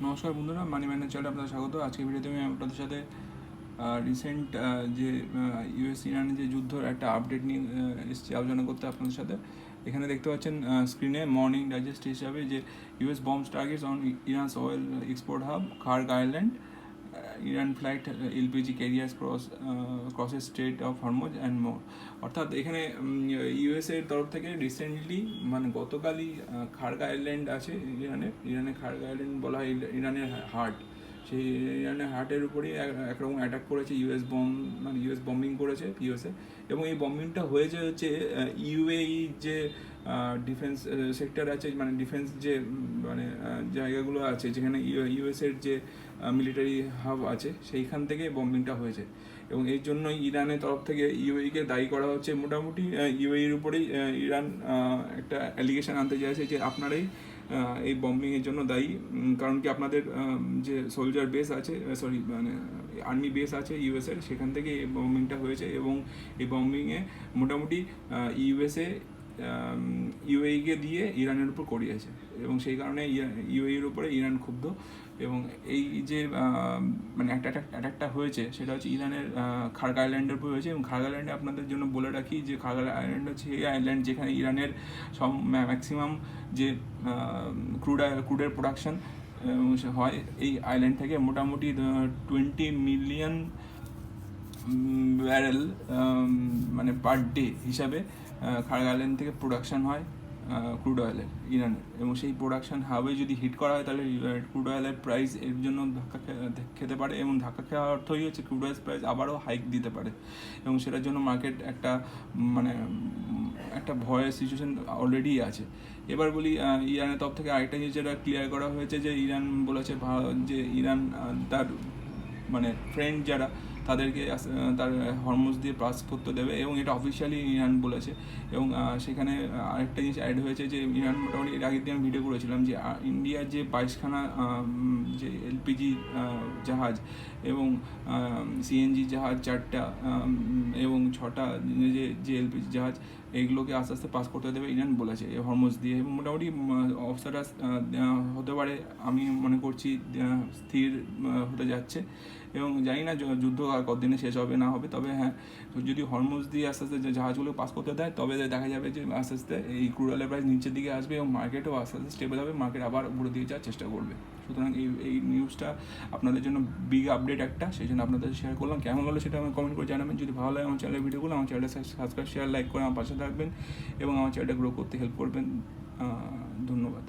নমস্কার বন্ধুরা, মানি ম্যানের চ্যানেলে আপনাদের স্বাগত। আজকের ভিডিওতে আমি আপনাদের সাথে রিসেন্ট যে ইউএস ইরানের যে যুদ্ধর একটা আপডেট নিয়ে এসেছি আলোচনা করতে আপনাদের সাথে। এখানে দেখতে পাচ্ছেন স্ক্রিনে মর্নিং ডাইজেস্ট হিসাবে যে US bombs targets on Iran's oil export hub Kharg Island, Iran flight LPG carriers crosses Strait of Hormuz and more. অর্থাৎ এখানে ইউএসএর তরফ থেকে রিসেন্টলি মানে গতকালই খার্গ আইল্যান্ড আছে ইরানের খার্গ আইল্যান্ড বলা হয় ইরানের হার্ট। সেই ইরানের হার্টের উপরেই একরকম অ্যাটাক করেছে ইউএস বম্বিং করেছে ইউএসএ। এবং এই বম্বিংটা হয়েছে হচ্ছে ইউএই যে ডিফেন্স সেক্টর আছে, মানে ডিফেন্স যে মানে জায়গাগুলো আছে যেখানে ইউএসের যে মিলিটারি হাব আছে সেইখান থেকে বম্বিংটা হয়েছে। এবং এই জন্যই ইরানের তরফ থেকে ইউএইকে দায়ী করা হচ্ছে। মোটামুটি ইউএইর উপরেই ইরান একটা অ্যালিগেশন আনতে চাইছে যে আপনারাই এই বম্বিংয়ের জন্য দায়ী, কারণ কি আপনাদের যে সোলজার বেস আছে, মানে আর্মি বেস আছে ইউএসের, সেখান থেকে এই বম্বিংটা হয়েছে। এবং এই বম্বিংয়ে মোটামুটি ইউএসএ ইউএইকে দিয়ে ইরানের উপর করিয়েছে এবং সেই কারণে ইউএইর উপরে ইরান ক্ষুব্ধ। এবং এই যে মানে অ্যাটাকটা হয়েছে সেটা হচ্ছে ইরানের খার্গ আইল্যান্ডের উপর হয়েছে। এবং খার্গ আইল্যান্ডে আপনাদের জন্য বলে রাখি যে খার্গ আইল্যান্ড হচ্ছে এই আইল্যান্ড যেখানে ইরানের সব ম্যাক্সিমাম যে ক্রুডের প্রোডাকশন হয় এই আইল্যান্ড থেকে। মোটামুটি 20 মিলিয়ন ব্যারেল মানে পার ডে হিসাবে খার্গ আইল্যান্ড থেকে প্রোডাকশান হয় ক্রুড অয়েলের ইরানের। এবং সেই প্রোডাকশান হাবে যদি হিট করা হয় তাহলে ক্রুড অয়েলের প্রাইস এর জন্য ধাক্কা খেতে পারে। এবং ধাক্কা খাওয়ার অর্থই হচ্ছে ক্রুড অয়েল প্রাইস আবারও হাইক দিতে পারে। এবং সেটার জন্য মার্কেট মানে একটা ভয়ের সিচুয়েশন অলরেডি আছে। এবার বলি ইরানের তরফ থেকে আরেকটা জিনিস যেটা ক্লিয়ার করা হয়েছে যে ইরান বলেছে যে ইরান তার মানে ফ্রেন্ড যারা তাদেরকে তার হরমুজ দিয়ে পাস করতে দেবে, এবং এটা অফিসিয়ালি ইরান বলেছে। এবং সেখানে আরেকটা জিনিস অ্যাড হয়েছে যে ইরান মোটামুটি এর আগের দিন আমি ভিডিও করেছিলাম যে ইন্ডিয়ার যে 22খানা যে এলপিজি জাহাজ এবং সিএনজি জাহাজ 4টা এবং 6টা যে এলপিজি জাহাজ, এইগুলোকে আস্তে আস্তে পাস করতে দেবে ইরান বলেছে হরমুজ দিয়ে। এবং মোটামুটি অবস্থাটা হতে পারে, আমি মনে করছি স্থির হতে যাচ্ছে। এবং জানি না যুদ্ধ আর কতদিনে শেষ হবে না হবে, তবে হ্যাঁ, যদি হরমুজ দিয়ে আস্তে আস্তে যে জাহাজগুলো পাস করতে দেয় তবে দেখা যাবে যে আস্তে আস্তে এই ক্রুড অয়েলের প্রাইস নিচের দিকে আসবে এবং মার্কেটও আস্তে আস্তে স্টেবল হবে, মার্কেট আবার উপরে দিয়ে যাওয়ার চেষ্টা করবে। সুতরাং এই নিউজটা আপনাদের জন্য বিগ আপডেট একটা, সেই জন্য আপনাদের শেয়ার করলাম। কেমন হলো সেটা আমি কমেন্ট করে জানাবেন। যদি ভালো লাগে আমার চ্যানেলের ভিডিওগুলো, আমার চ্যানেলটা সাবস্ক্রাইব শেয়ার লাইক করে আমার পাশে থাকবেন এবং আমার চ্যানেলটা গ্রো করতে হেল্প করবেন। ধন্যবাদ।